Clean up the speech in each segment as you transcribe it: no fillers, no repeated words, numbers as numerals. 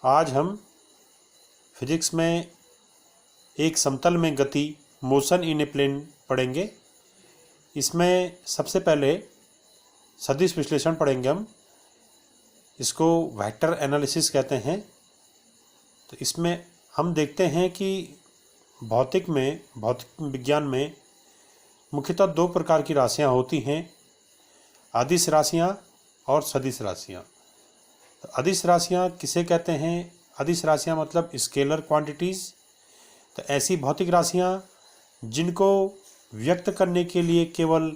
आज हम फिजिक्स में एक समतल में गति मोशन इन ए प्लेन पढ़ेंगे। इसमें सबसे पहले सदिश विश्लेषण पढ़ेंगे हम। इसको वेक्टर एनालिसिस कहते हैं। तो इसमें हम देखते हैं कि भौतिक विज्ञान में मुख्यतः दो प्रकार की राशियां होती हैं, अदिश राशियां और सदिश राशियां। तो अदिश राशियां किसे कहते हैं? अदिश राशियां मतलब स्केलर क्वांटिटीज़। तो ऐसी भौतिक राशियां जिनको व्यक्त करने के लिए केवल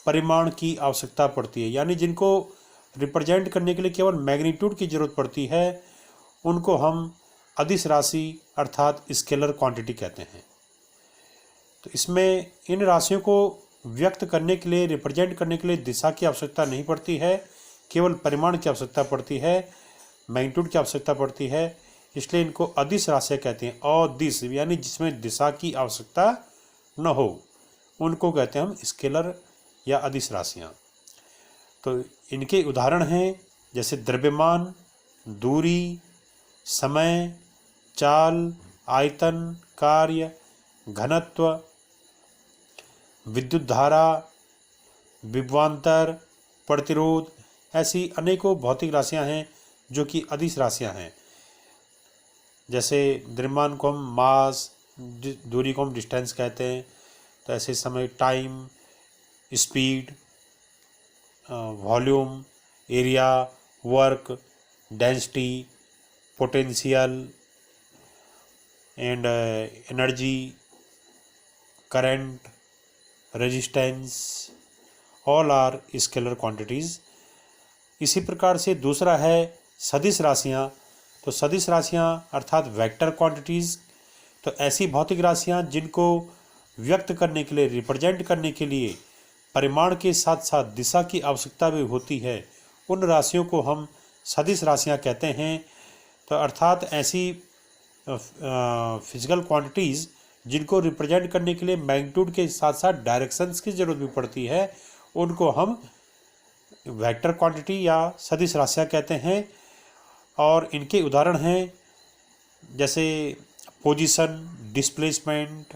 परिमाण की आवश्यकता पड़ती है, यानी जिनको रिप्रेजेंट करने के लिए केवल मैग्नीट्यूड की ज़रूरत पड़ती है, उनको हम अदिश राशि अर्थात स्केलर क्वांटिटी कहते हैं। तो इसमें इन राशियों को व्यक्त करने के लिए, रिप्रेजेंट करने के लिए दिशा की आवश्यकता नहीं पड़ती है, केवल परिमाण की आवश्यकता पड़ती है, मैग्नीट्यूड की आवश्यकता पड़ती है। इसलिए इनको अदिश राशियाँ कहते हैं। अदिश यानी जिसमें दिशा की आवश्यकता न हो, उनको कहते हैं हम स्केलर या अदिश राशियाँ। तो इनके उदाहरण हैं जैसे द्रव्यमान, दूरी, समय, चाल, आयतन, कार्य, घनत्व, विद्युत धारा, विभवांतर, प्रतिरोध, ऐसी अनेकों भौतिक राशियां हैं जो कि अदिश राशियां हैं। जैसे द्रव्यमान को हम मास, दूरी को हम डिस्टेंस कहते हैं। तो ऐसे समय time, speed, volume, area, work, density, potential and energy, current, resistance, all are scalar quantities. इसी प्रकार से दूसरा है सदिश राशियाँ। तो सदिश राशियाँ अर्थात वेक्टर क्वांटिटीज़। तो ऐसी भौतिक राशियाँ जिनको व्यक्त करने के लिए, रिप्रेजेंट करने के लिए परिमाण के साथ साथ दिशा की आवश्यकता भी होती है, उन राशियों को हम सदिश राशियाँ कहते हैं। तो अर्थात ऐसी फिजिकल क्वांटिटीज़ जिनको रिप्रेजेंट करने के लिए मैग्नीट्यूड के साथ साथ डायरेक्शंस की ज़रूरत भी पड़ती है, उनको हम वेक्टर क्वांटिटी या सदिश राशियाँ कहते हैं। और इनके उदाहरण हैं जैसे position, displacement,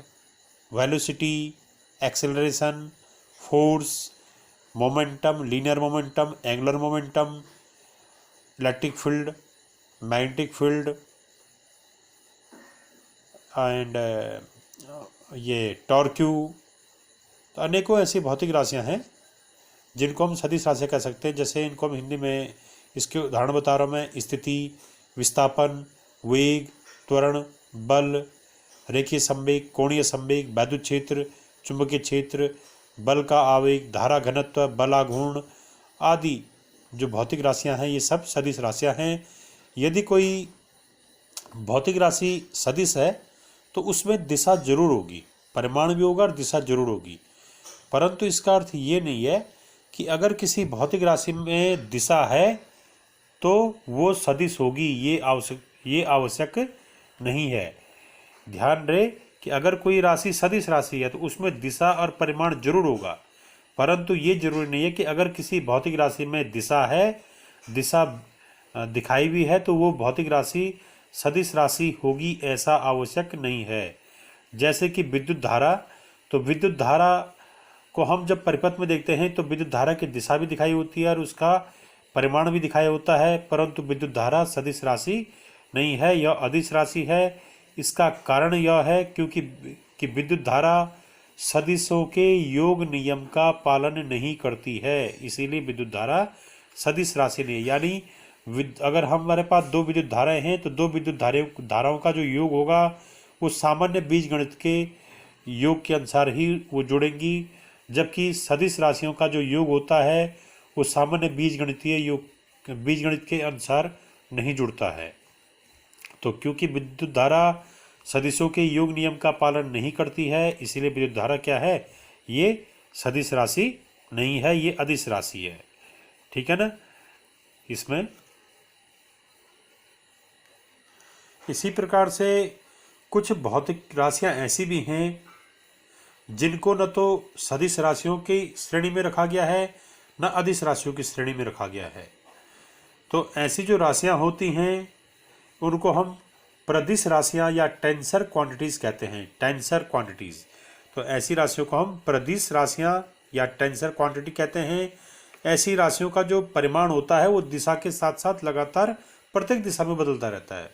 velocity, acceleration, force, momentum, linear momentum, angular momentum, electric field, magnetic field and ये टॉर्क्यू। तो अनेकों ऐसी भौतिक राशियां हैं जिनको हम सदिश राशियाँ कह सकते हैं। जैसे इनको हम हिंदी में, इसके उदाहरण बता रहा हूँ मैं, स्थिति, विस्थापन, वेग, त्वरण, बल, रेखीय संवेग, कोणीय संवेग, वैद्युत क्षेत्र, चुंबकीय क्षेत्र, बल का आवेग, धारा घनत्व, बल आघूर्ण आदि जो भौतिक राशियाँ हैं, ये सब सदिश राशियाँ हैं। यदि कोई भौतिक राशि सदिश है तो उसमें दिशा जरूर होगी, परिमाण भी होगा और दिशा जरूर होगी। परंतु इसका अर्थ ये नहीं है कि अगर किसी भौतिक राशि में दिशा है तो वो सदिश होगी, ये आवश्यक नहीं है। ध्यान रहे कि अगर कोई राशि सदिश राशि है तो उसमें दिशा और परिमाण जरूर होगा, परंतु ये जरूरी नहीं है कि अगर किसी भौतिक राशि में दिशा है, दिशा दिखाई भी है, तो वो भौतिक राशि सदिश राशि होगी, ऐसा आवश्यक नहीं है। जैसे कि विद्युत धारा। तो विद्युत धारा को हम जब परिपथ में देखते हैं तो विद्युत धारा की दिशा भी दिखाई होती है और उसका परिमाण भी दिखाई होता है, परंतु विद्युत धारा सदिश राशि नहीं है, यह अदिश राशि है। इसका कारण यह है कि विद्युत धारा सदिशों के योग नियम का पालन नहीं करती है, इसीलिए विद्युत धारा सदिश राशि नहीं है। यानी अगर हमारे पास दो विद्युत धाराएं हैं तो दो विद्युत धाराओं का जो योग होगा वो सामान्य बीजगणित के योग के अनुसार ही वो जुड़ेंगी, जबकि सदिश राशियों का जो योग होता है वो सामान्य बीजगणित के अनुसार नहीं जुड़ता है। तो क्योंकि विद्युत धारा सदिशों के योग नियम का पालन नहीं करती है, इसीलिए विद्युत धारा क्या है? ये सदिश राशि नहीं है, ये अदिश राशि है। ठीक है ना? इसमें इसी प्रकार से कुछ भौतिक राशियां ऐसी भी हैं जिनको न तो सदिश राशियों की श्रेणी में रखा गया है, न अदिश राशियों की श्रेणी में रखा गया है। तो ऐसी जो राशियां होती हैं उनको हम प्रदिश राशियां या टेंसर क्वांटिटीज कहते हैं, टेंसर क्वांटिटीज। तो ऐसी राशियों को हम प्रदिश राशियां या टेंसर क्वांटिटी कहते हैं। ऐसी राशियों का जो परिमाण होता है वो दिशा के साथ साथ लगातार प्रत्येक दिशा में बदलता रहता है।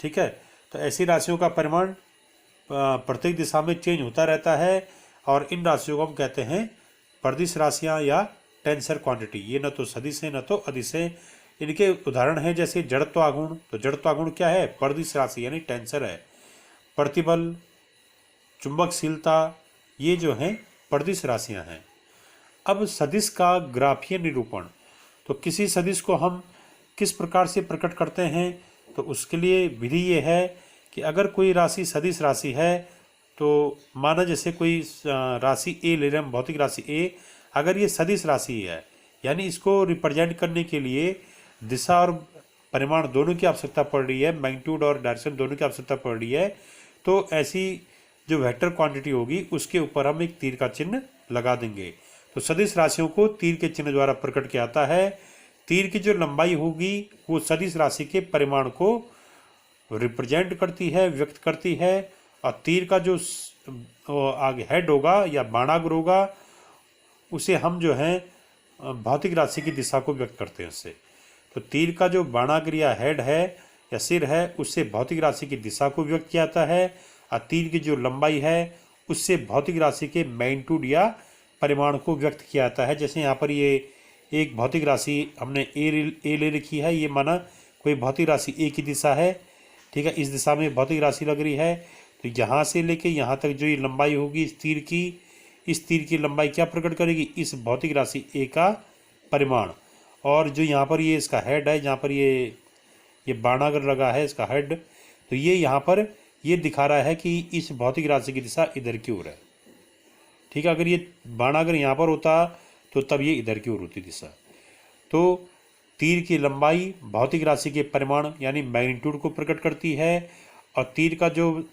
ठीक है, तो ऐसी राशियों का परिमाण प्रत्येक दिशा में चेंज होता रहता है और इन राशियों को हम कहते हैं प्रदिश राशियां या टेंसर क्वांटिटी। ये न तो सदिश है न तो अदिश है। इनके उदाहरण हैं जैसे जड़त्वागुण। तो जड़त्वागुण क्या है? प्रदिश राशि यानी टेंसर है। प्रतिबल, चुंबकशीलता, ये जो हैं प्रदिश राशियां हैं। अब सदिश का ग्राफीय निरूपण। तो किसी सदिश को हम किस प्रकार से प्रकट करते हैं? तो उसके लिए विधि ये है कि अगर कोई राशि सदिश राशि है, तो माना जैसे कोई राशि ए ले रहे हैं, भौतिक राशि ए, अगर ये सदिश राशि है यानी इसको रिप्रेजेंट करने के लिए दिशा और परिमाण दोनों की आवश्यकता पड़ रही है, मैग्नीट्यूड और डायरेक्शन दोनों की आवश्यकता पड़ रही है, तो ऐसी जो वेक्टर क्वांटिटी होगी उसके ऊपर हम एक तीर का चिन्ह लगा देंगे। तो सदिश राशियों को तीर के चिन्ह द्वारा प्रकट किया जाता है। तीर की जो लंबाई होगी वो सदिश राशि के परिमाण को रिप्रेजेंट करती है, व्यक्त करती है। और तीर का जो आगे हेड होगा या बाणाग्र होगा उसे हम जो है भौतिक राशि की दिशा को व्यक्त करते हैं उससे। तो तीर का जो बाणाग्र या हेड है या सिर है उससे भौतिक राशि की दिशा को व्यक्त किया जाता है और तीर की जो लंबाई है उससे भौतिक राशि के मैग्नीट्यूड या परिमाण को व्यक्त किया जाता है। जैसे यहाँ पर ये एक भौतिक राशि हमने ए ले रखी है, ये माना कोई भौतिक राशि ए की दिशा है। ठीक है, इस दिशा में भौतिक राशि लग रही है, तो यहाँ से लेके यहाँ तक जो ये लंबाई होगी इस तीर की लंबाई क्या प्रकट करेगी? इस भौतिक राशि ए का परिमाण। और जो यहाँ पर ये इसका हेड है, जहाँ पर ये बाणाग्र लगा है इसका हेड, तो ये यहाँ पर ये दिखा रहा है कि इस भौतिक राशि की दिशा इधर की ओर है। ठीक है, अगर ये बाणाग्र यहाँ पर होता तो तब ये इधर की ओर होती दिशा। तो तीर की लंबाई भौतिक राशि के परिमाण यानी मैग्नीट्यूड को प्रकट करती है और तीर का जो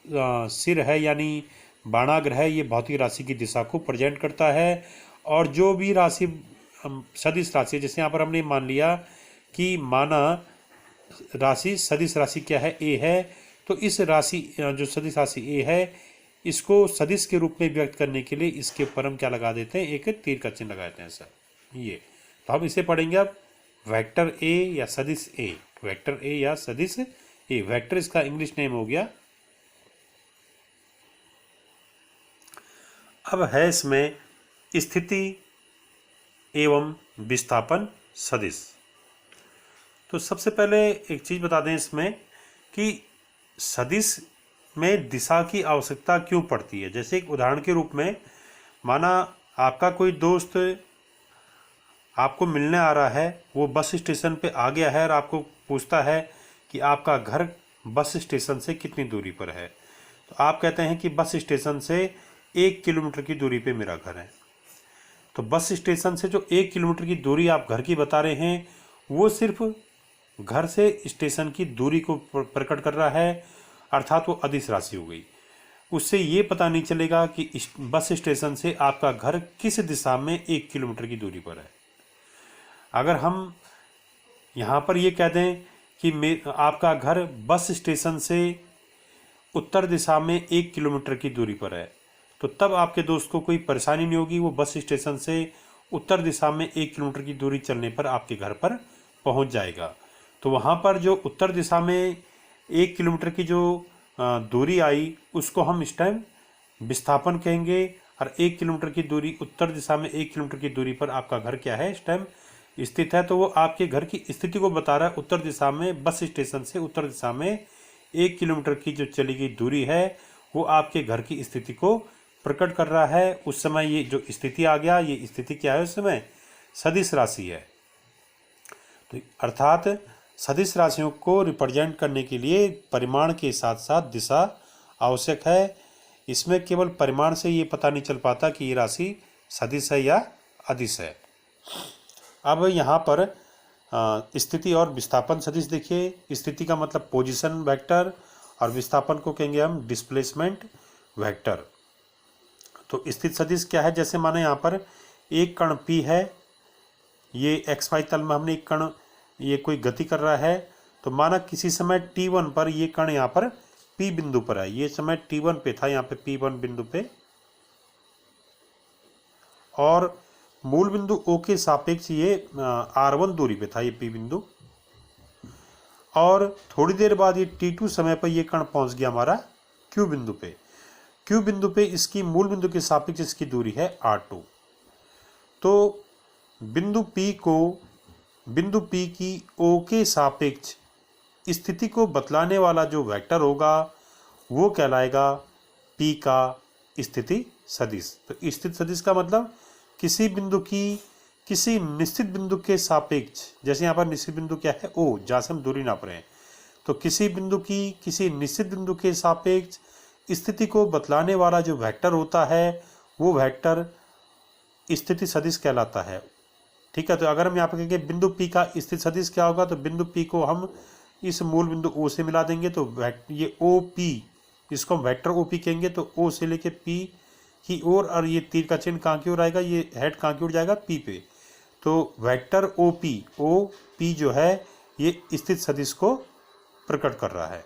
सिर है यानी बाणाग्र है ये भौतिक राशि की दिशा को प्रेजेंट करता है। और जो भी राशि सदिश राशि, जैसे यहाँ पर हमने मान लिया कि माना राशि सदिश राशि क्या है? ए है। तो इस राशि जो सदिश राशि ए है इसको सदिश के रूप में व्यक्त करने के लिए इसके ऊपर हम क्या लगा देते हैं? एक तीर का चिन्ह लगा देते हैं सर। ये तो हम इसे पढ़ेंगे अब वेक्टर ए या सदिश ए। वेक्टर ए या सदिश ए, वेक्टर इसका इंग्लिश नेम हो गया। अब है इसमें स्थिति एवं विस्थापन सदिश। तो सबसे पहले एक चीज बता दें इसमें कि सदिश में दिशा की आवश्यकता क्यों पड़ती है। जैसे एक उदाहरण के रूप में माना आपका कोई दोस्त आपको मिलने आ रहा है, वो बस स्टेशन पे आ गया है और आपको पूछता है कि आपका घर बस स्टेशन से कितनी दूरी पर है। तो आप कहते हैं कि बस स्टेशन से 1 किलोमीटर की दूरी पे मेरा घर है। तो बस स्टेशन से जो 1 किलोमीटर की दूरी आप घर की बता रहे हैं वो सिर्फ घर से स्टेशन की दूरी को प्रकट कर रहा है, अर्थात वो अदिश राशि हो गई। उससे ये पता नहीं चलेगा कि बस स्टेशन से आपका घर किस दिशा में 1 किलोमीटर की दूरी पर है। अगर हम यहाँ पर ये कह दें कि आपका घर बस स्टेशन से उत्तर दिशा में 1 किलोमीटर की दूरी पर है, तो तब आपके दोस्त को कोई परेशानी नहीं होगी। वो बस स्टेशन से उत्तर दिशा में 1 किलोमीटर की दूरी चलने पर आपके घर पर पहुँच जाएगा। तो वहाँ पर जो उत्तर दिशा में 1 किलोमीटर की जो दूरी आई उसको हम इस टाइम विस्थापन कहेंगे। और 1 किलोमीटर की दूरी उत्तर दिशा में 1 किलोमीटर की दूरी पर आपका घर क्या है इस टाइम स्थित है, तो वो आपके घर की स्थिति को बता रहा है। उत्तर दिशा में बस स्टेशन से उत्तर दिशा में 1 किलोमीटर की जो चली गई दूरी है वो आपके घर की स्थिति को प्रकट कर रहा है। उस समय ये जो स्थिति आ गया, ये स्थिति क्या है उस समय? सदिश राशि है। तो अर्थात सदिश राशियों को रिप्रेजेंट करने के लिए परिमाण के साथ साथ दिशा आवश्यक है। इसमें केवल परिमाण से ये पता नहीं चल पाता कि ये राशि सदिश है या अदिश है। अब यहाँ पर स्थिति और विस्थापन सदिश देखिए। स्थिति का मतलब पोजीशन वेक्टर और विस्थापन को कहेंगे हम डिस्प्लेसमेंट वेक्टर। तो स्थित सदिश क्या है? जैसे माने यहाँ पर एक कण P है, ये XY तल में हमने एक कण ये कोई गति कर रहा है, तो माना किसी समय t1 पर ये कण यहाँ पर P बिंदु पर है, ये समय t1 पे था यहाँ पे P1 बिंदु पे, और मूल बिंदु O के सापेक्ष ये R1 दूरी पे था ये P बिंदु, और थोड़ी देर बाद ये t2 समय पर ये कण पहुंच गया हमारा Q बिंदु पे। Q बिंदु पे इसकी मूल बिंदु के सापेक्ष इसकी दूरी है R2। तो बिंदु P की O के सापेक्ष स्थिति को बतलाने वाला जो वेक्टर होगा वो कहलाएगा P का स्थिति सदिश। तो स्थिति सदिश का मतलब किसी बिंदु की किसी निश्चित बिंदु के सापेक्ष, जैसे यहाँ पर निश्चित बिंदु क्या है O, जहाँ से हम दूरी नाप रहे हैं, तो किसी बिंदु की किसी निश्चित बिंदु के सापेक्ष स्थिति को बतलाने वाला जो वेक्टर होता है वो वेक्टर स्थिति सदिश कहलाता है। ठीक है, तो अगर हम यहाँ पर कहेंगे बिंदु P का स्थिति सदिश क्या होगा, तो बिंदु P को हम इस मूल बिंदु O से मिला देंगे, तो ये OP, इसको हम वेक्टर OP कहेंगे। तो O से लेके P की ओर, और ये तीर का चिन्ह कहाँ की ओर आएगा, ये हेड कहाँ की ओर जाएगा, P पे। तो वेक्टर OP जो है ये स्थिति सदिश को प्रकट कर रहा है।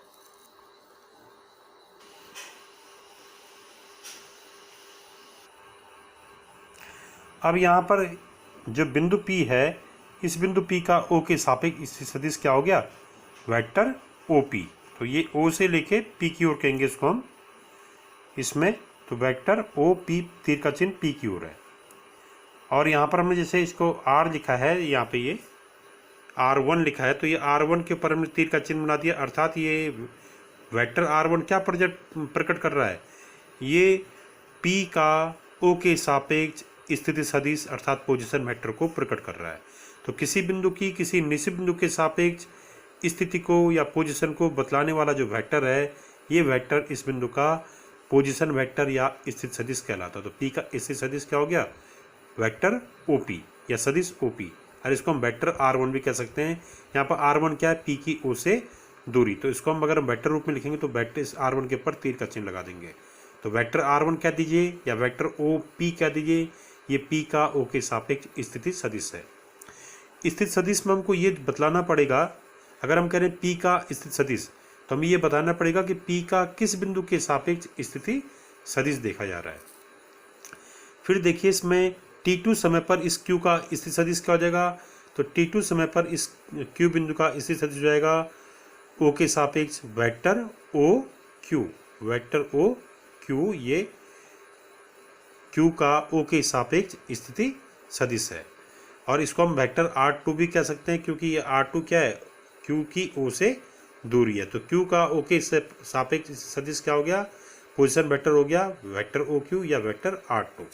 अब यहाँ पर जो बिंदु P है, इस बिंदु P का O के सापेक्ष स्थिति सदिश क्या हो गया, वेक्टर OP। तो ये O से लेके P की ओर कहेंगे इसको हम इसमें, तो वेक्टर OP तीर का चिन्ह P की ओर है। और यहाँ पर हमने जैसे इसको R लिखा है, यहाँ पे ये R1 लिखा है, तो ये R1 के ऊपर हमने तीर का चिन्ह बना दिया, अर्थात ये वेक्टर R1 क्या प्रकट कर रहा है, ये P का O के सापेक्ष स्थिति सदिश अर्थात पोजीशन वेक्टर को प्रकट कर रहा है। तो किसी बिंदु की किसी निश्चित बिंदु के सापेक्ष स्थिति को या पोजीशन को बतलाने वाला जो वेक्टर है, ये वेक्टर इस बिंदु का पोजीशन वेक्टर या स्थिति सदिश कहलाता है। तो P का स्थिति सदिश क्या हो गया, वेक्टर OP या सदिश OP, और इसको हम वेक्टर R1 भी कह सकते हैं। यहाँ पर R1 क्या है, P की O से दूरी, तो इसको हम अगर वेक्टर रूप में लिखेंगे तो वेक्टर इस R1 के ऊपर तीर का चिन्ह लगा देंगे। तो वेक्टर R1 कह दीजिए या वेक्टर OP कह दीजिए, ये P का O के सापेक्ष स्थिति सदिश है। स्थिति सदिश में हमको ये बतलाना पड़ेगा, अगर हम कह रहे हैं P का स्थिति सदिश, तो हमें ये बताना पड़ेगा कि P का किस बिंदु के सापेक्ष स्थिति सदिश देखा जा रहा है। फिर देखिए इसमें t2 समय पर इस Q का स्थिति सदिश क्या हो जाएगा, तो t2 समय पर इस Q बिंदु का स्थिति सदिश हो जाएगा O के सापेक्ष वेक्टर OQ, वेक्टर OQ, ये Q का O के सापेक्ष स्थिति सदिश है। और इसको हम वेक्टर R2 भी कह सकते हैं, क्योंकि ये R2 क्या है, Q की O से दूरी है। तो Q का O के सापेक्ष सदिश क्या हो गया, पोजीशन वेक्टर हो गया वेक्टर OQ या वेक्टर R2।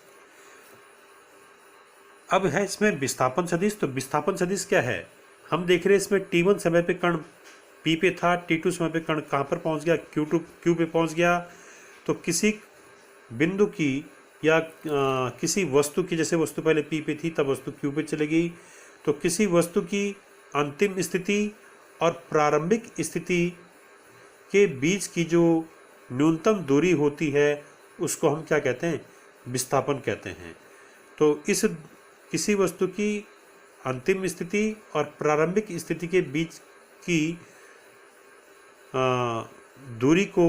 अब है इसमें विस्थापन सदिश। तो विस्थापन सदिश क्या है, हम देख रहे हैं इसमें t1 समय पे कण P पे था, t2 समय पे कण कहाँ पर पहुँच गया, Q पे पहुँच गया। तो किसी बिंदु की या किसी वस्तु की, जैसे वस्तु पहले P पे थी तब वस्तु Q पे चली गई, तो किसी वस्तु की अंतिम स्थिति और प्रारंभिक स्थिति के बीच की जो न्यूनतम दूरी होती है उसको हम क्या कहते हैं, विस्थापन कहते हैं। तो इस किसी वस्तु की अंतिम स्थिति और प्रारंभिक स्थिति के बीच की दूरी को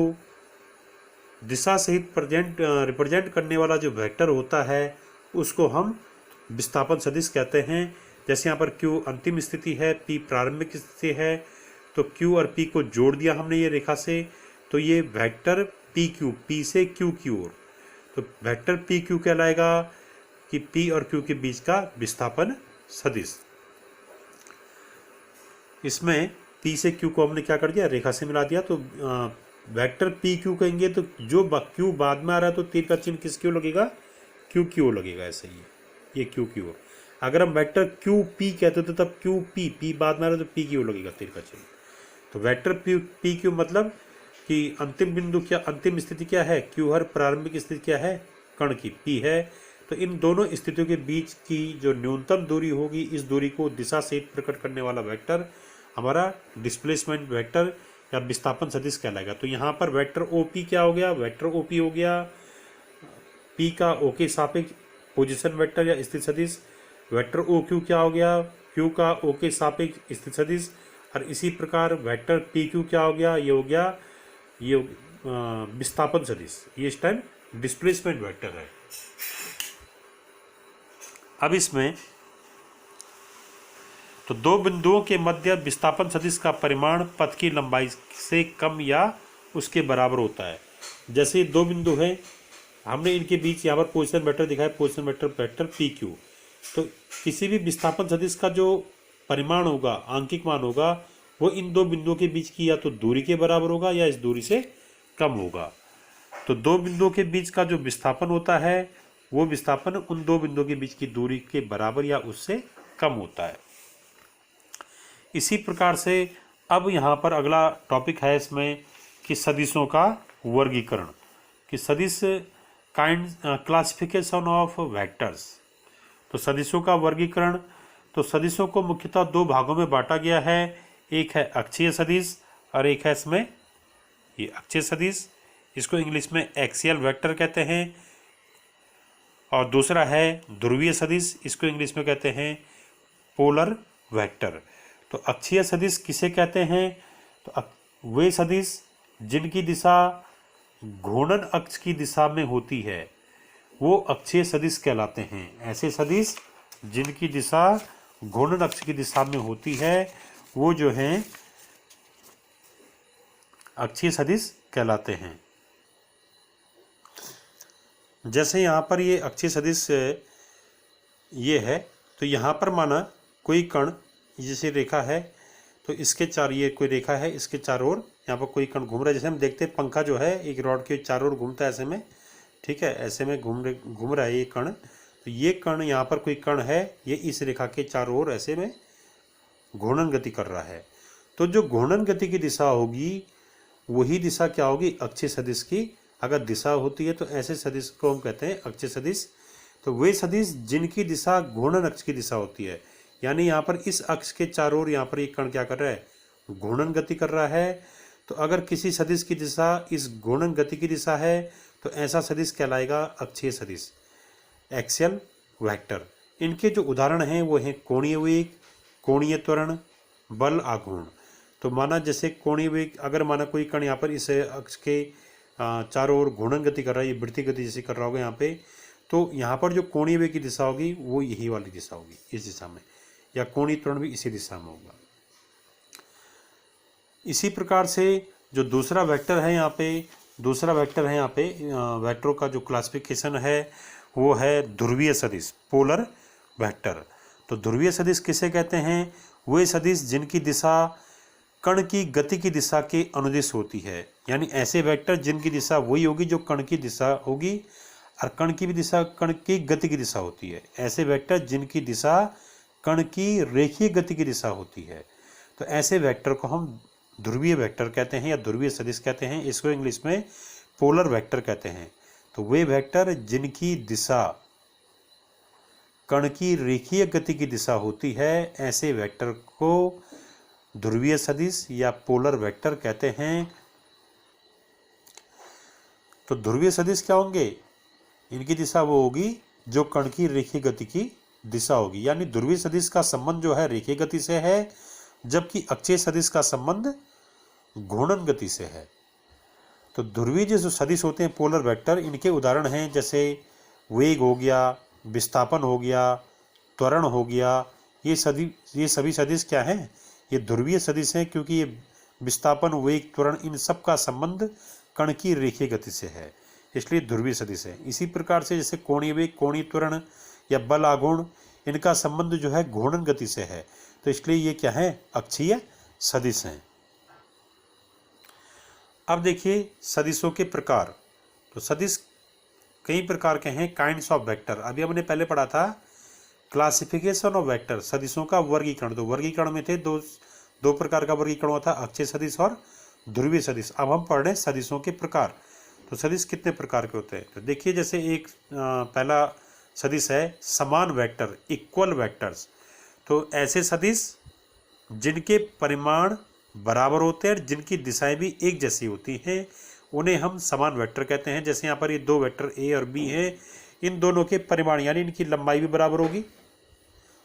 दिशा सहित रिप्रेजेंट करने वाला जो वेक्टर होता है उसको हम विस्थापन सदिश कहते हैं। जैसे यहाँ पर Q अंतिम स्थिति है, P प्रारंभिक स्थिति है, तो Q और P को जोड़ दिया हमने ये रेखा से, तो ये वेक्टर PQ, P से Q की ओर, तो वेक्टर PQ कहलाएगा कि P और Q के बीच का विस्थापन सदिश। इसमें P से Q को हमने क्या कर दिया, रेखा से मिला दिया, तो वेक्टर PQ कहेंगे। तो जो Q बाद में आ रहा है तो तीर का चिन्ह किसकी ओर लगेगा, Q की ओर लगेगा, ऐसे ही ये Q की ओर। अगर हम वेक्टर QP कहते तो तब P बाद में आ रहा है तो P की ओर लगेगा तीर का चिन्ह। तो वेक्टर PQ मतलब कि अंतिम बिंदु क्या, अंतिम स्थिति क्या है Q, हर प्रारंभिक स्थिति क्या है, कण की P है। तो इन दोनों स्थितियों के बीच की जो न्यूनतम दूरी होगी, इस दूरी को दिशा सहित प्रकट करने वाला वेक्टर हमारा डिस्प्लेसमेंट वेक्टर या विस्थापन सदिश कहलाएगा। तो यहाँ पर वेक्टर OP क्या हो गया, वेक्टर OP हो गया P का O के सापेक्ष पोजीशन वेक्टर या स्थिति सदिश। वेक्टर OQ क्या हो गया, Q का O के सापेक्ष स्थिति सदिश। और इसी प्रकार वेक्टर पी क्यू क्या हो गया, ये हो गया ये विस्थापन सदिश, ये इस टाइम डिस्प्लेसमेंट वेक्टर है। अब इसमें तो दो बिंदुओं के मध्य विस्थापन सदिश का परिमाण पथ की लंबाई से कम या उसके बराबर होता है। जैसे दो बिंदु हैं, हमने इनके बीच यहाँ पर पोजीशन वेक्टर दिखाया, पोजीशन वेक्टर पी क्यू। तो किसी भी विस्थापन सदिश का जो परिमाण होगा, आंकिक मान होगा, वो इन दो बिंदुओं के बीच की या तो दूरी के बराबर होगा या इस दूरी से कम होगा। तो दो बिंदुओं के बीच का जो विस्थापन होता है वो विस्थापन उन दो बिंदुओं के बीच की दूरी के बराबर या उससे कम होता है। इसी प्रकार से अब यहाँ पर अगला टॉपिक है इसमें कि सदिशों का वर्गीकरण, कि सदिश क्लासिफिकेशन ऑफ वेक्टर्स। तो सदिशों का वर्गीकरण, तो सदिशों को मुख्यतः दो भागों में बांटा गया है। एक है अक्षीय सदिश और एक है इसमें ये अक्षीय सदिश, इसको इंग्लिश में एक्सियल वेक्टर कहते हैं। और दूसरा है ध्रुवीय सदिश, इसको इंग्लिश में कहते हैं पोलर वेक्टर। तो अक्षीय सदिश किसे कहते हैं, तो वे सदिश जिनकी दिशा घूर्णन अक्ष की दिशा में होती है वो अक्षीय सदिश कहलाते हैं। ऐसे सदिश जिनकी दिशा घूर्णन अक्ष की दिशा में होती है वो जो हैं अक्षीय सदिश कहलाते हैं। जैसे यहाँ पर ये अक्षीय सदिश ये है, तो यहाँ पर माना कोई कण जैसे रेखा है, तो इसके चार ये कोई रेखा है, इसके चारों ओर यहाँ पर कोई कण घूम रहा है। जैसे हम देखते हैं पंखा जो है एक रॉड के चारों ओर घूमता है ऐसे में, ठीक है, ऐसे में घूम रहा है ये कण। तो ये कण यहाँ पर कोई कण है, ये इस रेखा के चारों ओर ऐसे में घूर्णन गति कर रहा है। तो जो घूर्णन गति की दिशा होगी वही दिशा क्या होगी, अक्षीय सदिश की अगर दिशा होती है तो ऐसे सदिश को हम कहते हैं अक्षीय सदिश। तो वे सदिश जिनकी दिशा घूर्णन अक्ष की दिशा होती है, यानी यहाँ पर इस अक्ष के चारों ओर यहाँ पर एक कण क्या कर रहा है, घूर्णन गति कर रहा है। तो अगर किसी सदिश की दिशा इस घूर्णन गति की दिशा है तो ऐसा सदिश कहलाएगा अक्षीय सदिश, एक्सियल वेक्टर। इनके जो उदाहरण हैं वो हैं कोणीय वेग, कोणीय त्वरण, बल आघूर्ण। तो माना जैसे कोणीय वेग, अगर माना कोई कण यहाँ पर इस अक्ष के चारों ओर घूर्णन गति कर रहा है, ये वृत्तीय गति जैसे कर रहा होगा यहाँ पे, तो यहाँ पर जो कोणीय वेग की दिशा होगी वो यही वाली दिशा होगी, इस दिशा में, या कोणीय त्वरण भी इसी दिशा में होगा। इसी प्रकार से जो दूसरा वेक्टर है यहाँ पे, वेक्टरों का जो क्लासिफिकेशन है वो है ध्रुवीय सदिश, पोलर वेक्टर। तो ध्रुवीय सदिश किसे कहते हैं, वे सदिश जिनकी दिशा कण की गति की दिशा के अनुदिश होती है। यानी ऐसे वेक्टर जिनकी दिशा वही होगी जो कण की दिशा होगी और कण की भी दिशा कण की गति की दिशा होती है। ऐसे वेक्टर जिनकी दिशा कण की रेखीय गति की दिशा होती है, तो ऐसे वेक्टर को हम ध्रुवीय वेक्टर कहते हैं या ध्रुवीय सदिश कहते हैं। इसको इंग्लिश में पोलर वेक्टर कहते हैं। तो वे वेक्टर जिनकी दिशा कण की रेखीय गति की दिशा होती है, ऐसे वेक्टर को ध्रुवीय सदिश या पोलर वेक्टर कहते हैं। तो ध्रुवीय सदिश क्या होंगे, इनकी दिशा वो होगी जो कण की रेखीय गति की दिशा होगी। यानी ध्रुवीय सदिश का संबंध जो है रेखीय गति से है, जबकि अक्षीय सदिश का संबंध घूर्णन गति से है। तो ध्रुवीय जो सदिश होते हैं पोलर वेक्टर, इनके उदाहरण हैं जैसे वेग हो गया, विस्थापन हो गया, त्वरण हो गया। ये सभी सदिश क्या हैं, ये ध्रुवीय सदिश हैं, क्योंकि ये विस्थापन, वेग, त्वरण इन सब का संबंध कण की रेखीय गति से है, इसलिए ध्रुवीय सदिश है। इसी प्रकार से जैसे कोणीय वेग, कोणीय त्वरण या बल आघूर्ण, इनका संबंध जो है घूर्णन गति से है, तो इसलिए ये क्या है, अक्षीय सदिश हैं। अब देखिए सदिशों के प्रकार। तो सदिश कई प्रकार के हैं, काइंड्स ऑफ वेक्टर। अभी हमने पहले पढ़ा था क्लासिफिकेशन ऑफ वेक्टर, सदिशों का वर्गीकरण। तो वर्गीकरण में थे दो प्रकार का वर्गीकरण हुआ था, अक्षीय सदिश और ध्रुवीय सदिश। अब हम पढ़ रहे हैं सदिशों के प्रकार। तो सदिश कितने प्रकार के होते हैं, तो देखिए जैसे एक पहला सदिश है समान वेक्टर, इक्वल वेक्टर्स। तो ऐसे सदिश जिनके परिमाण बराबर होते हैं, जिनकी दिशाएं भी एक जैसी होती हैं, उन्हें हम समान वेक्टर कहते हैं। जैसे यहाँ पर ये दो वेक्टर ए और बी हैं, इन दोनों के परिमाण यानी इनकी लंबाई भी बराबर होगी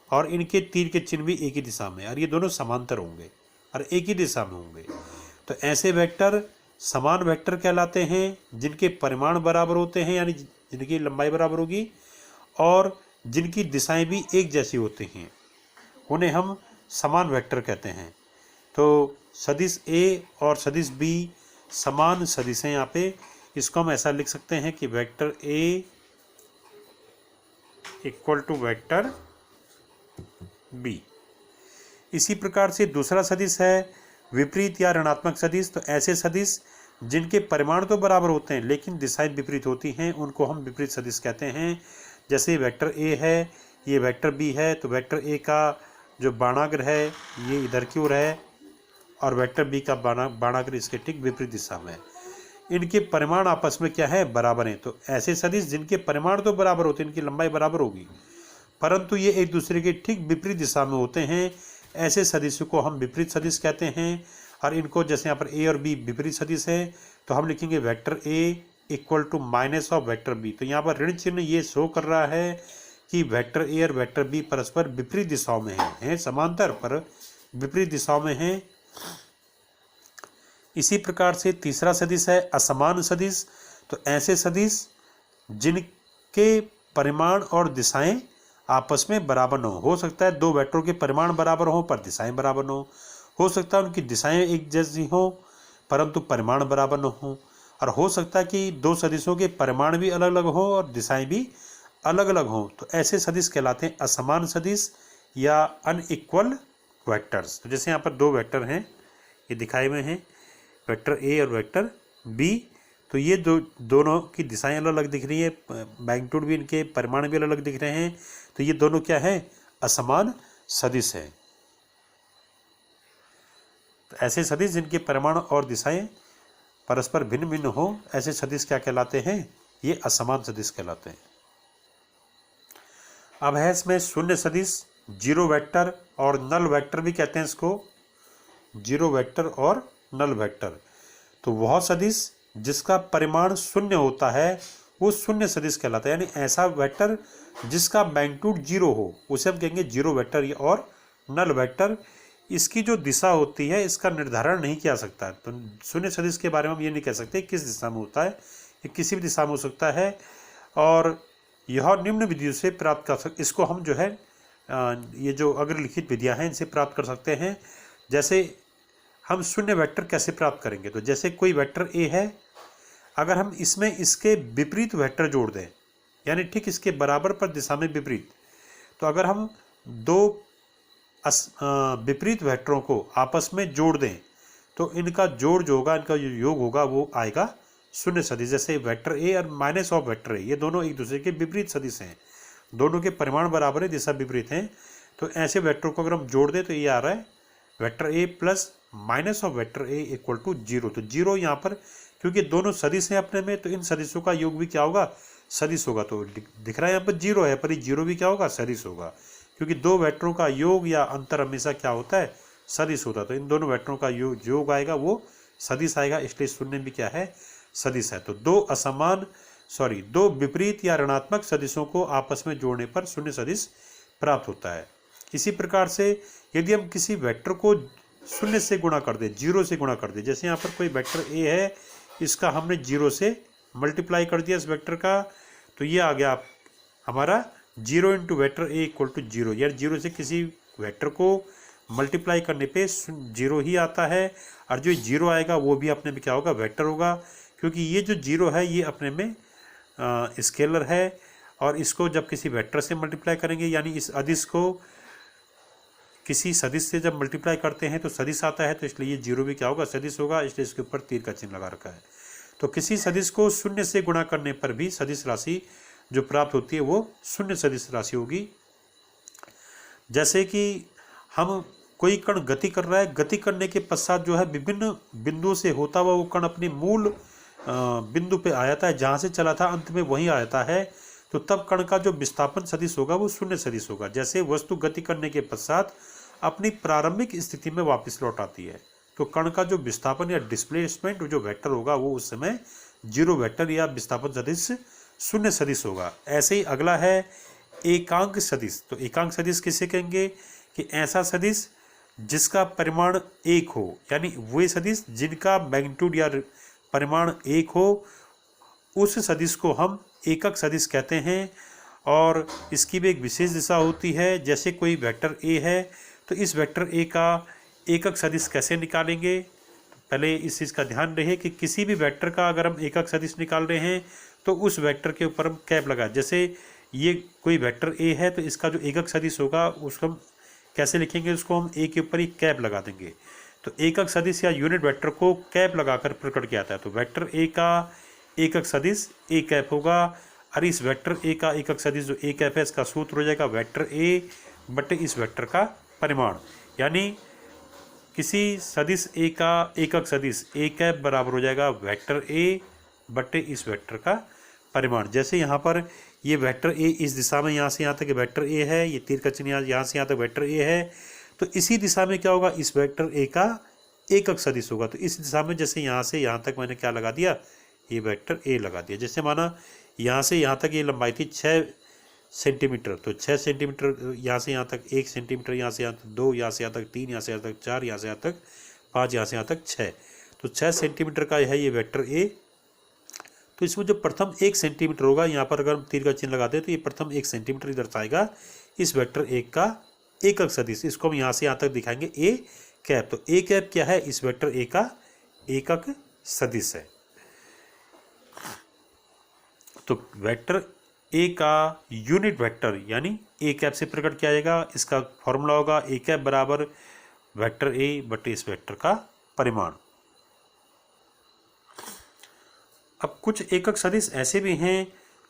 और इनके तीर के चिन्ह भी एक ही दिशा में, और ये दोनों समांतर होंगे। और एक ही दिशा में होंगे। तो ऐसे वेक्टर समान वेक्टर कहलाते हैं, जिनके परिमाण बराबर होते हैं, यानी जिनकी लंबाई बराबर होगी और जिनकी दिशाएं भी एक जैसी होती हैं, उन्हें हम समान वेक्टर कहते हैं। तो सदिश ए और सदिश बी समान सदिश हैं। यहाँ पे इसको हम ऐसा लिख सकते हैं कि vector A equal to vector B. इसी प्रकार से दूसरा सदिश है विपरीत या ऋणात्मक सदिश। तो ऐसे सदिश जिनके परिमाण तो बराबर होते हैं लेकिन दिशाएं विपरीत होती हैं, उनको हम विपरीत सदिश कहते हैं। जैसे वेक्टर ए है, ये वेक्टर बी है, तो वेक्टर ए का जो बाणाग्र है ये इधर की ओर है और वेक्टर बी का बाणाग्र इसके ठीक विपरीत दिशा में है। इनके परिमाण आपस में क्या है, बराबर हैं। तो ऐसे सदिश जिनके परिमाण तो बराबर होते हैं, इनकी लंबाई बराबर होगी, परंतु ये एक दूसरे के ठीक विपरीत दिशा में होते हैं, ऐसे सदिशों को हम विपरीत सदिश कहते हैं। और इनको जैसे यहाँ पर ए और बी विपरीत सदिश है, तो हम लिखेंगे vector A equal to minus of vector B. तो यहाँ पर ऋण चिन्ह ये शो कर रहा है कि वेक्टर ए और वेक्टर बी परस्पर विपरीत दिशाओं में हैं, समांतर पर विपरीत दिशाओं में हैं। इसी प्रकार से तीसरा सदिश है असमान सदिश। तो ऐसे सदिश जिनके परिमाण और दिशाएं आपस में बराबर न हो सकता है दो वेक्टरों के परिमाण बराबर हों पर दिशाएं बराबर न हो सकता है उनकी दिशाएं एक जैसी हों परंतु परिमाण बराबर न हो, और हो सकता है कि दो सदिशों के परिमाण भी अलग अलग हों और दिशाएं भी अलग अलग हों। तो ऐसे सदिश कहलाते हैं असमान सदिश या अनइक्वल वेक्टर्स। तो जैसे यहाँ पर दो वेक्टर हैं, ये दिखाए हुए हैं, वेक्टर ए और वेक्टर बी। तो ये दोनों की दिशाएं अलग अलग दिख रही है, मैग्नीट्यूड भी इनके परिमाण भी अलग अलग दिख रहे हैं। तो ये दोनों क्या है, असमान सदिश है। तो ऐसे सदिश जिनके परिमाण और दिशाएं परस्पर भिन्न भिन्न हो, ऐसे सदिश क्या कहलाते हैं, ये असमान सदिश कहलाते हैं। अब है इसमें शून्य सदिश, जीरो वेक्टर और नल वेक्टर भी कहते हैं इसको, जीरो वेक्टर और नल वेक्टर। तो वह सदिश जिसका परिमाण शून्य होता है वो शून्य सदिश कहलाता है, यानी ऐसा वेक्टर जिसका मैग्नीट्यूड जीरो हो उसे हम कहेंगे जीरो वेक्टर। और नल वेक्टर, इसकी जो दिशा होती है इसका निर्धारण नहीं किया सकता है। तो शून्य सदिश के बारे में हम ये नहीं कह सकते किस दिशा में होता है, ये किसी भी दिशा में हो सकता है और यह निम्न विधियों से प्राप्त कर सकते। इसको हम जो है ये जो अग्रलिखित विधियां हैं इनसे प्राप्त कर सकते हैं। जैसे हम शून्य वेक्टर कैसे प्राप्त करेंगे, तो जैसे कोई वेक्टर ए है, अगर हम इसमें इसके विपरीत वेक्टर जोड़ दें, यानी ठीक इसके बराबर पर दिशा में विपरीत, तो अगर हम दो विपरीत वेक्टरों को आपस में जोड़ दें तो इनका जोड़ जो होगा, इनका जो योग होगा वो आएगा शून्य सदिश। जैसे वेक्टर ए और माइनस ऑफ वेक्टर ए, ये दोनों एक दूसरे के विपरीत सदिश हैं, दोनों के परिमाण बराबर है, दिशा विपरीत हैं। तो ऐसे वेक्टर को अगर हम जोड़ दें तो ये आ रहा है vector A plus minus of vector A equal to zero. तो जीरो यहाँ पर क्योंकि दोनों सदिश हैं अपने में, तो इन सदिशों का योग भी क्या होगा, सदिश होगा। तो दिख रहा है यहाँ पर जीरो है, पर ये जीरो भी क्या होगा, सदिश होगा, क्योंकि दो वेक्टरों का योग या अंतर हमेशा क्या होता है, सदिश होता है। तो इन दोनों वेक्टरों का योग आएगा वो सदिश आएगा, इसलिए शून्य भी क्या है, सदिश है। तो दो विपरीत या ऋणात्मक सदिशों को आपस में जोड़ने पर शून्य सदिश प्राप्त होता है। इसी प्रकार से यदि हम किसी वेक्टर को शून्य से गुणा कर दे, जीरो से गुणा कर दे, जैसे यहाँ पर कोई वेक्टर ए है, इसका हमने जीरो से मल्टीप्लाई कर दिया इस वेक्टर का, तो ये आ गया हमारा zero into vector A equal to zero. यार जीरो से किसी वेक्टर को मल्टीप्लाई करने पे जीरो ही आता है, और जो जीरो आएगा वो भी अपने में क्या होगा, वेक्टर होगा, क्योंकि ये जो जीरो है ये अपने में स्केलर है, और इसको जब किसी वेक्टर से मल्टीप्लाई करेंगे, यानी इस अदिश को किसी सदिश से जब मल्टीप्लाई करते हैं तो सदिश आता है, तो इसलिए ये जीरो भी क्या होगा, सदिश होगा, इसलिए इसके ऊपर तीर का चिन्ह लगा रखा है। तो किसी सदिश को शून्य से गुणा करने पर भी सदिश राशि जो प्राप्त होती है वो शून्य सदिश राशि होगी। जैसे कि हम कोई कण गति कर रहा है, गति करने के पश्चात जो है विभिन्न बिंदुओं से होता हुआ वो कण अपने मूल बिंदु पे आ जाता है, जहाँ से चला था अंत में वहीं आ जाता है, तो तब कण का जो विस्थापन सदिश होगा वो शून्य सदिश होगा। जैसे वस्तु गति करने के पश्चात अपनी प्रारंभिक स्थिति में वापस लौट आती है, तो कण का जो विस्थापन या डिस्प्लेसमेंट जो वेक्टर होगा वो उस समय जीरो वेक्टर या विस्थापन सदिश शून्य सदिश होगा। ऐसे ही अगला है एकांक सदिश। तो एकांक सदिश किसे कहेंगे कि ऐसा सदिश जिसका परिमाण 1 हो, यानी वे सदिश जिनका मैग्नीट्यूड या परिमाण 1 हो, उस सदिश को हम एकक सदिश कहते हैं। और इसकी भी एक विशेष दिशा होती है। जैसे कोई वेक्टर ए है तो इस वेक्टर ए का एकक सदिश कैसे निकालेंगे। पहले इस चीज़ का ध्यान रहे कि किसी भी वेक्टर का अगर हम एकक सदिश निकाल रहे हैं तो उस वेक्टर के ऊपर हम कैप लगाए। जैसे ये कोई वेक्टर ए है तो इसका जो एकक सदिश होगा उसको हम कैसे लिखेंगे, उसको हम ए के ऊपर ही कैप लगा देंगे। तो एकक सदिश या यूनिट वेक्टर को कैप लगाकर प्रकट किया जाता है। तो वेक्टर ए का एकक सदिश ए कैप होगा, और इस वेक्टर ए का एकक सदिश जो ए कैप है इसका सूत्र हो जाएगा वेक्टर ए बटे इस वेक्टर का परिमाण। यानी किसी सदिश ए का एकक सदिश ए कैप बराबर हो जाएगा वेक्टर ए बटे इस वेक्टर का परिमाण। जैसे यहाँ पर ये वेक्टर ए इस दिशा में यहाँ से यहाँ तक वेक्टर ए है, ये तीर का चिन्ह यहाँ से यहाँ तक वेक्टर ए है, तो इसी दिशा में क्या होगा, इस वेक्टर ए का एकक सदिश होगा। तो इस दिशा में जैसे यहाँ से यहाँ तक मैंने क्या लगा दिया, ये वेक्टर ए लगा दिया। जैसे माना यहाँ से यहाँ तक ये लंबाई थी 6 सेंटीमीटर, तो 6 सेंटीमीटर यहाँ से यहाँ तक 1 सेंटीमीटर, यहाँ से यहाँ तक 2, यहाँ से यहाँ तक 3, यहाँ से यहाँ तक 4, यहाँ से यहाँ तक 5, यहाँ से यहाँ तक 6, तो 6 सेंटीमीटर का है ये वेक्टर ए। तो इसमें जो प्रथम 1 सेंटीमीटर होगा, यहाँ पर अगर हम तीर का चिन्ह लगाते हैं तो ये प्रथम 1 सेंटीमीटर ही दर्शाएगा इस वेक्टर ए का एकक सदिश। इसको हम यहाँ से यहाँ तक दिखाएंगे ए कैप। तो ए कैप क्या है, इस वेक्टर ए का एकक सदिश है। तो वेक्टर ए का यूनिट वेक्टर यानी ए कैप से प्रकट किया जाएगा। इसका फॉर्मूला होगा ए कैप बराबर वेक्टर ए बटे इस वेक्टर का परिमाण। अब कुछ एकक सदिश ऐसे भी हैं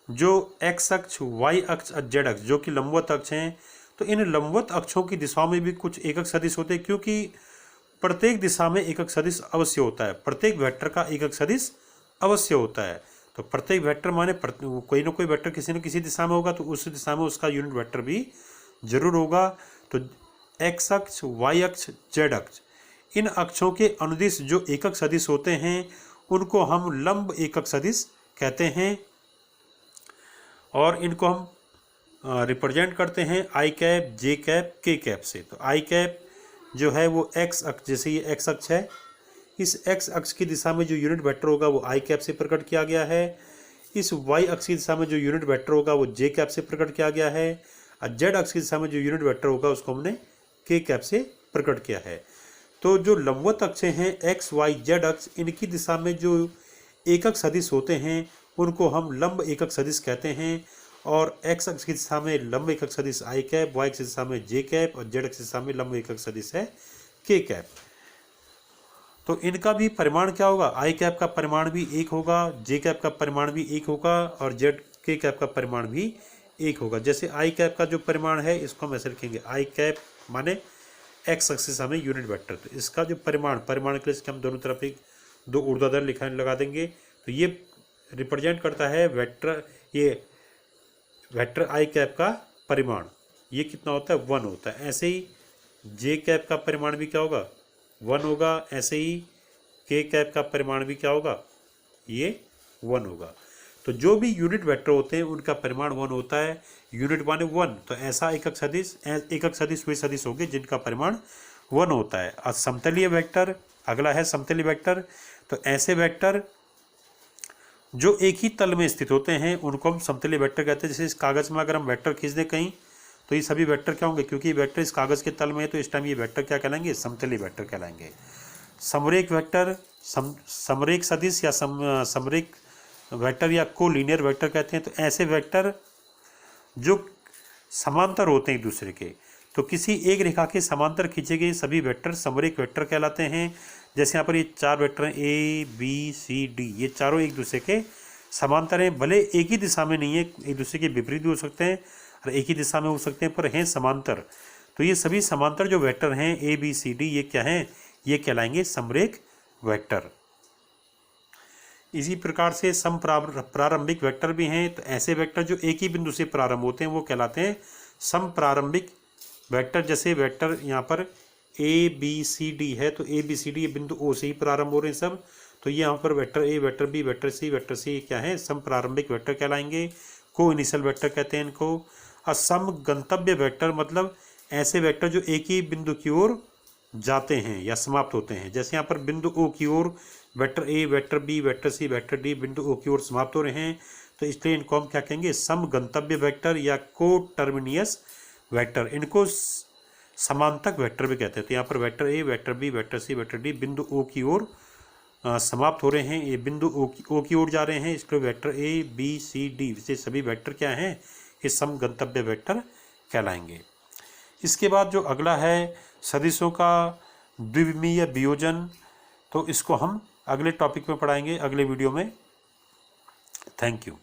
जो एक्स अक्ष, वाई अक्ष और जेड अक्ष जो कि लंबवत अक्ष हैं। तो इन लंबवत अक्षों की दिशाओं में भी कुछ एकक सदिश होते हैं, क्योंकि प्रत्येक दिशा में एकक सदिश अवश्य होता है। प्रत्येक वेक्टर का एकक सदिश अवश्य होता है। तो प्रत्येक वेक्टर माने कोई ना कोई वेक्टर किसी न किसी दिशा में होगा, तो उस दिशा में उसका यूनिट वेक्टर भी जरूर होगा। तो एक्स अक्ष, वाई अक्ष, जेड अक्ष, इन अक्षों के अनुदिश जो एकक सदिश होते हैं उनको हम लंब एकक सदिश कहते हैं। और इनको हम रिप्रेजेंट करते हैं आई कैप, जे कैप, के कैप से। तो आई कैप जो है वो एक्स अक्ष, जैसे ये एक्स अक्ष है, इस एक्स अक्ष की दिशा में जो यूनिट वेक्टर होगा वो आई कैप से प्रकट किया गया है। इस वाई अक्ष की दिशा में जो यूनिट वेक्टर होगा वो जे कैप से प्रकट किया गया है। और जेड अक्ष की दिशा में जो यूनिट वेक्टर होगा उसको हमने के कैप से प्रकट किया है। तो जो लंबवत अक्ष हैं एक्स, वाई, जेड अक्ष, इनकी दिशा में जो एकक सदिश होते हैं उनको हम लंब एकक सदिश कहते हैं। और एक्स अक्ष की दिशा में लंब एकक सदिश आई कैप, वाई अक्ष की दिशा में जे कैप और जेड अक्ष की दिशा में लंब एकक सदिश है के कैप। तो इनका भी परिमाण क्या होगा, आई कैप का परिमाण भी 1 होगा, जे कैप का परिमाण भी 1 होगा और जेड के कैप का परिमाण भी 1 होगा। जैसे आई कैप का जो परिमाण है इसको हम ऐसे लिखेंगे, आई कैप माने एक्स अक्ष से हमें यूनिट वेक्टर। तो इसका जो परिमाण के लिए इसके हम दोनों तरफ एक 2 ऊर्ध्वाधर लगा देंगे। तो ये रिप्रेजेंट करता है वेक्टर, ये वेक्टर आई कैप का परिमाण। ये कितना होता है, 1 होता है। ऐसे ही जे कैप का परिमाण भी क्या होगा, 1 होगा। ऐसे ही के कैप का परिमाण भी क्या होगा, ये 1 होगा। तो जो भी यूनिट वेक्टर होते हैं उनका परिमाण 1 होता है। यूनिट माने 1, तो ऐसा एकक सदिश वे सदिश होंगे जिनका परिमाण 1 होता है। और समतलीय वेक्टर, अगला है समतलीय वेक्टर। तो ऐसे वेक्टर जो एक ही तल में स्थित होते हैं उनको हम समतलीय वेक्टर कहते हैं। जैसे इस कागज़ में अगर हम वेक्टर खींच दें कहीं तो ये सभी वेक्टर क्या होंगे, क्योंकि वेक्टर इस कागज़ के तल में है तो इस टाइम ये वेक्टर क्या कहलाएंगे, समतलीय वेक्टर कहलाएंगे। समरेख वेक्टर, समरेख सदिश या समरेख वेक्टर या कोलिनियर वेक्टर कहते हैं। तो ऐसे वेक्टर जो समांतर होते हैं एक दूसरे के, तो किसी एक रेखा के समांतर खींचे गए सभी वेक्टर समरेख वेक्टर कहलाते हैं। जैसे यहाँ पर ये 4 वेक्टर हैं ए, बी, सी, डी, ये चारों एक दूसरे के समांतर हैं। भले एक ही दिशा में नहीं है, एक दूसरे के विपरीत भी हो सकते हैं और एक ही दिशा में हो सकते हैं, पर हैं समांतर। तो ये सभी समांतर जो वेक्टर हैं ए, बी, सी, डी, ये क्या हैं, ये कहलाएंगे समरेख वेक्टर। इसी प्रकार से समप्रारंभिक वेक्टर भी हैं। तो ऐसे वेक्टर जो एक ही बिंदु से प्रारंभ होते हैं वो कहलाते हैं समप्रारंभिक वेक्टर। जैसे वेक्टर यहाँ पर ए, बी, सी, डी है, तो ए, बी, सी, डी ये बिंदु ओ से ही प्रारंभ हो रहे हैं सब। तो ये यहाँ पर vector A, vector B, vector C क्या है, समप्रारंभिक वेक्टर कहलाएंगे। को इनिशियल वेक्टर कहते हैं इनको। और सम गंतव्य वेक्टर मतलब ऐसे वेक्टर जो एक ही बिंदु की ओर जाते हैं या समाप्त होते हैं। जैसे यहाँ पर बिंदु ओ की ओर vector A, vector B, vector C, vector D बिंदु ओ की ओर समाप्त हो रहे हैं, तो इसलिए इनको हम क्या कहेंगे, समगंतव्य वेक्टर या कोटर्मिनियस वेक्टर, इनको समांतक वेक्टर भी कहते हैं। तो यहाँ पर vector A, vector B, vector C, vector D बिंदु ओ की ओर समाप्त हो रहे हैं, ये बिंदु ओ की ओर जा रहे हैं, इसलिए vector A B C D से सभी वेक्टर क्या हैं, ये समगंतव्य वेक्टर कहलाएंगे। इसके बाद जो अगला है सदिशों का द्विविमीय वियोजन, तो इसको हम अगले टॉपिक में पढ़ाएंगे, अगले वीडियो में। Thank you.